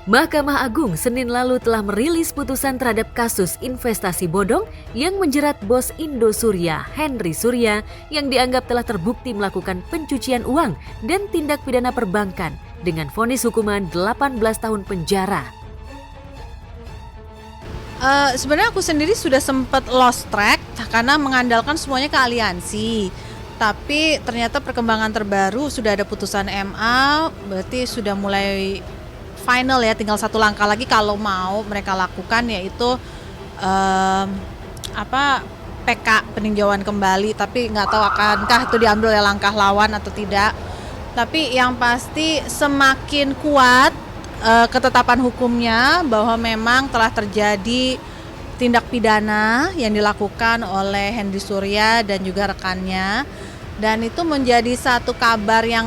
Mahkamah Agung Senin lalu telah merilis putusan terhadap kasus investasi bodong yang menjerat bos Indosuria, Henry Surya, yang dianggap telah terbukti melakukan pencucian uang dan tindak pidana perbankan dengan vonis hukuman 18 tahun penjara. Sebenarnya aku sendiri sudah sempat lost track karena mengandalkan semuanya ke aliansi. Tapi ternyata perkembangan terbaru sudah ada putusan MA, berarti sudah mulai final ya, tinggal satu langkah lagi kalau mau mereka lakukan, yaitu PK peninjauan kembali. Tapi nggak tahu akankah itu diambil oleh langkah lawan atau tidak. Tapi yang pasti semakin kuat ketetapan hukumnya bahwa memang telah terjadi tindak pidana yang dilakukan oleh Henry Surya dan juga rekannya, dan itu menjadi satu kabar yang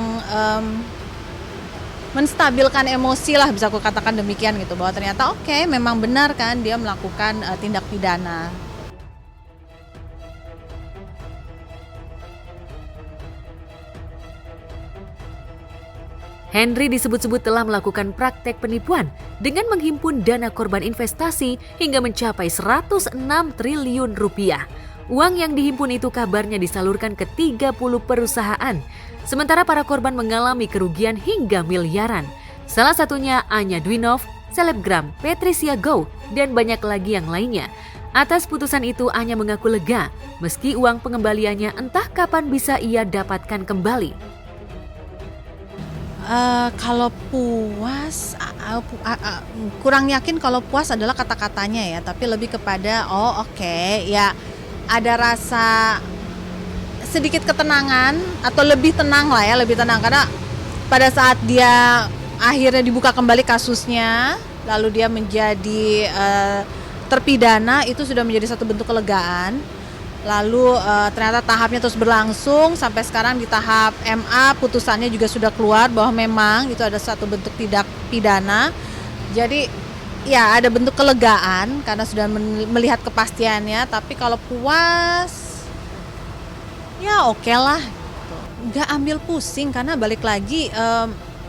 menstabilkan emosi lah, bisa aku katakan demikian gitu, bahwa ternyata memang benar kan dia melakukan tindak pidana. Henry disebut-sebut telah melakukan praktek penipuan dengan menghimpun dana korban investasi hingga mencapai 106 triliun rupiah. Uang yang dihimpun itu kabarnya disalurkan ke 30 perusahaan, sementara para korban mengalami kerugian hingga miliaran. Salah satunya Anya Dwinov, selebgram Patricia Goh, dan banyak lagi yang lainnya. Atas putusan itu Anya mengaku lega, meski uang pengembaliannya entah kapan bisa ia dapatkan kembali. Kalau puas, kurang yakin kalau puas adalah kata-katanya ya, tapi lebih kepada ya ada rasa sedikit ketenangan atau lebih tenang lah ya, lebih tenang karena pada saat dia akhirnya dibuka kembali kasusnya, lalu dia menjadi terpidana, itu sudah menjadi satu bentuk kelegaan. Lalu ternyata tahapnya terus berlangsung sampai sekarang di tahap MA, putusannya juga sudah keluar bahwa memang itu ada satu bentuk tindak pidana. Jadi ya ada bentuk kelegaan karena sudah melihat kepastiannya. Tapi kalau puas ya lah, nggak ambil pusing karena balik lagi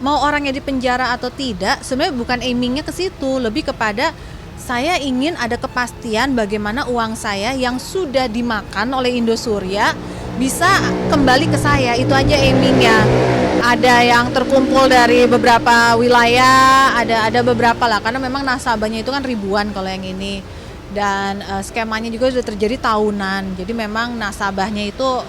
mau orangnya di penjara atau tidak, sebenarnya bukan aimingnya ke situ, lebih kepada saya ingin ada kepastian bagaimana uang saya yang sudah dimakan oleh Indosuria bisa kembali ke saya. Itu aja aimingnya. Ada yang terkumpul dari beberapa wilayah, ada beberapa lah, karena memang nasabahnya itu kan ribuan kalau yang ini. Dan skemanya juga sudah terjadi tahunan. Jadi memang nasabahnya itu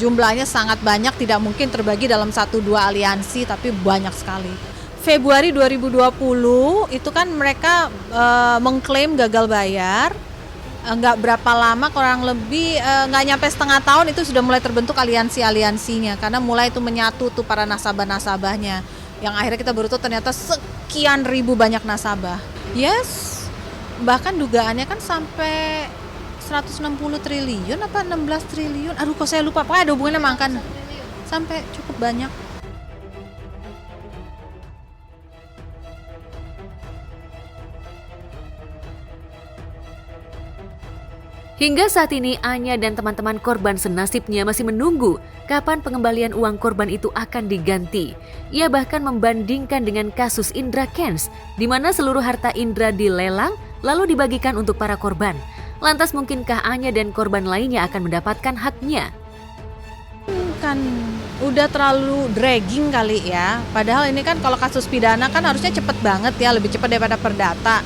jumlahnya sangat banyak, tidak mungkin terbagi dalam 1-2 aliansi, tapi banyak sekali. Februari 2020 itu kan mereka mengklaim gagal bayar, nggak berapa lama, kurang lebih nggak nyampe setengah tahun itu sudah mulai terbentuk aliansi-aliansinya, karena mulai itu menyatu tuh para nasabah-nasabahnya, yang akhirnya kita baru tahu ternyata sekian ribu banyak nasabah. Yes, bahkan dugaannya kan sampai 160 triliun apa 16 triliun, aduh kok saya lupa, pokoknya ada hubungannya sama angka, sampai cukup banyak. Hingga saat ini Anya dan teman-teman korban senasibnya masih menunggu kapan pengembalian uang korban itu akan diganti. Ia bahkan membandingkan dengan kasus Indra Kents, di mana seluruh harta Indra dilelang lalu dibagikan untuk para korban. Lantas mungkinkah Anya dan korban lainnya akan mendapatkan haknya? Kan udah terlalu dragging kali ya. Padahal ini kan kalau kasus pidana kan harusnya cepet banget ya, lebih cepat daripada perdata.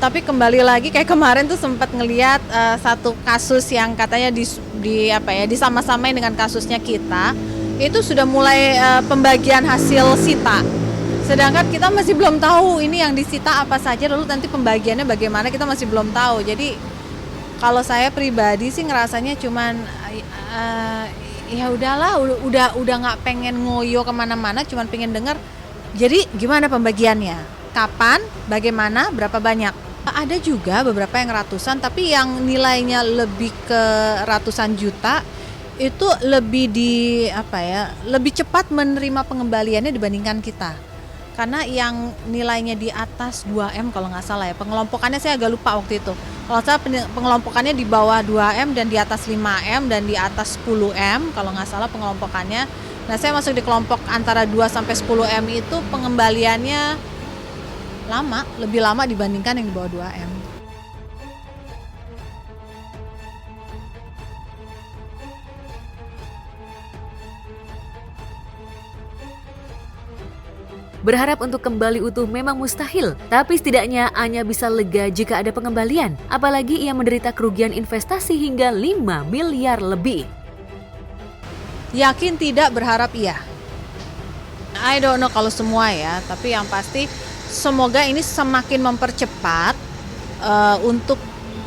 Tapi kembali lagi kayak kemarin tuh sempat ngelihat satu kasus yang katanya disama-samain dengan kasusnya kita, itu sudah mulai pembagian hasil sita. Sedangkan kita masih belum tahu ini yang disita apa saja, lalu nanti pembagiannya bagaimana kita masih belum tahu. Jadi kalau saya pribadi sih ngerasanya cuman ya udahlah, udah nggak pengen ngoyo kemana-mana, cuman pengen dengar. Jadi gimana pembagiannya? Kapan? Bagaimana? Berapa banyak? Ada juga beberapa yang ratusan, tapi yang nilainya lebih ke ratusan juta itu lebih lebih cepat menerima pengembaliannya dibandingkan kita. Karena yang nilainya di atas 2M kalau nggak salah ya, pengelompokannya saya agak lupa waktu itu. Kalau saya pengelompokannya di bawah 2M dan di atas 5M dan di atas 10M kalau nggak salah pengelompokannya. Nah, saya masuk di kelompok antara 2 sampai 10M itu pengembaliannya lama, lebih lama dibandingkan yang di bawah 2M. Berharap untuk kembali utuh memang mustahil, tapi setidaknya Anya bisa lega jika ada pengembalian. Apalagi ia menderita kerugian investasi hingga 5 miliar lebih. Yakin tidak, berharap iya. I don't know kalau semua ya, tapi yang pasti semoga ini semakin mempercepat untuk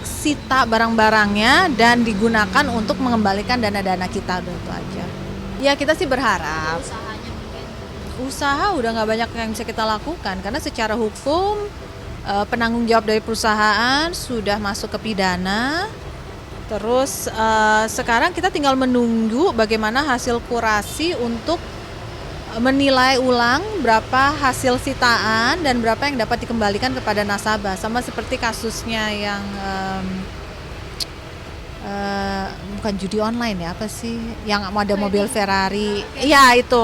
sita barang-barangnya dan digunakan untuk mengembalikan dana-dana kita, itu aja. Ya kita sih berharap. Usaha udah nggak banyak yang bisa kita lakukan karena secara hukum penanggung jawab dari perusahaan sudah masuk ke pidana. Terus sekarang kita tinggal menunggu bagaimana hasil kurasi untuk menilai ulang berapa hasil sitaan dan berapa yang dapat dikembalikan kepada nasabah. Sama seperti kasusnya yang bukan judi online ya, apa sih? Yang ada mobil Ferrari. Iya itu.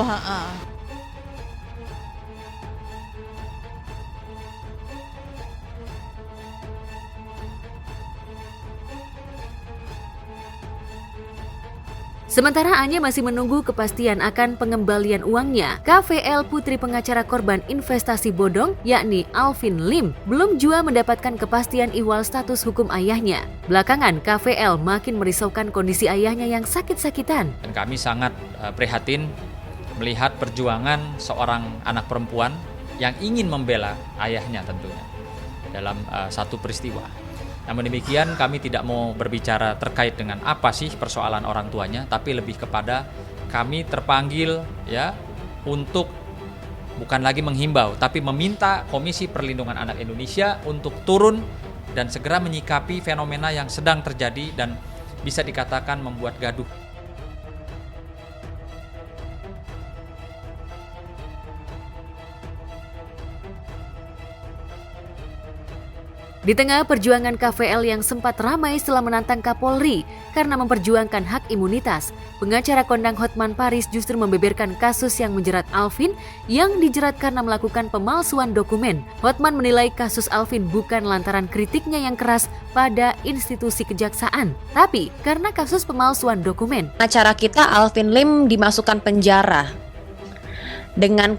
Sementara Anya masih menunggu kepastian akan pengembalian uangnya. KVL putri pengacara korban investasi bodong yakni Alvin Lim belum juga mendapatkan kepastian ihwal status hukum ayahnya. Belakangan KVL makin merisaukan kondisi ayahnya yang sakit-sakitan. Dan kami sangat prihatin melihat perjuangan seorang anak perempuan yang ingin membela ayahnya tentunya dalam satu peristiwa. Namun demikian kami tidak mau berbicara terkait dengan apa sih persoalan orang tuanya, tapi lebih kepada kami terpanggil ya untuk bukan lagi menghimbau, tapi meminta Komisi Perlindungan Anak Indonesia untuk turun dan segera menyikapi fenomena yang sedang terjadi dan bisa dikatakan membuat gaduh. Di tengah perjuangan KVL yang sempat ramai setelah menantang Kapolri karena memperjuangkan hak imunitas, pengacara kondang Hotman Paris justru membeberkan kasus yang menjerat Alvin yang dijerat karena melakukan pemalsuan dokumen. Hotman menilai kasus Alvin bukan lantaran kritiknya yang keras pada institusi kejaksaan, tapi karena kasus pemalsuan dokumen. Acara kita Alvin Lim dimasukkan penjara dengan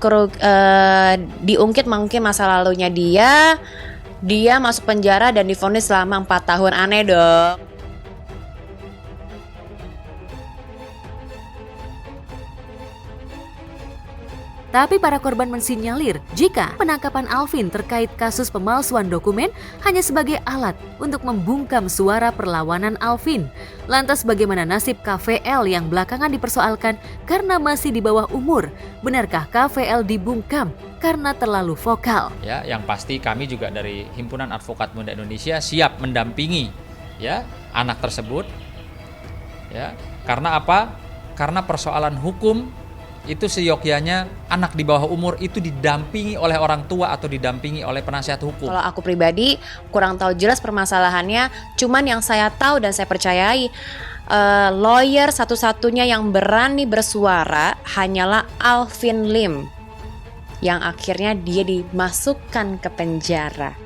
diungkit mungkin masa lalunya dia masuk penjara dan divonis selama 4 tahun. Aneh dong. Tapi para korban mensinyalir jika penangkapan Alvin terkait kasus pemalsuan dokumen hanya sebagai alat untuk membungkam suara perlawanan Alvin. Lantas bagaimana nasib KVL yang belakangan dipersoalkan karena masih di bawah umur? Benarkah KVL dibungkam karena terlalu vokal? Ya, yang pasti kami juga dari Himpunan Advokat Muda Indonesia siap mendampingi ya anak tersebut. Ya, karena apa? Karena persoalan hukum itu seyogyanya anak di bawah umur itu didampingi oleh orang tua atau didampingi oleh penasihat hukum. Kalau aku pribadi kurang tahu jelas permasalahannya, cuman yang saya tahu dan saya percayai lawyer satu-satunya yang berani bersuara hanyalah Alvin Lim yang akhirnya dia dimasukkan ke penjara.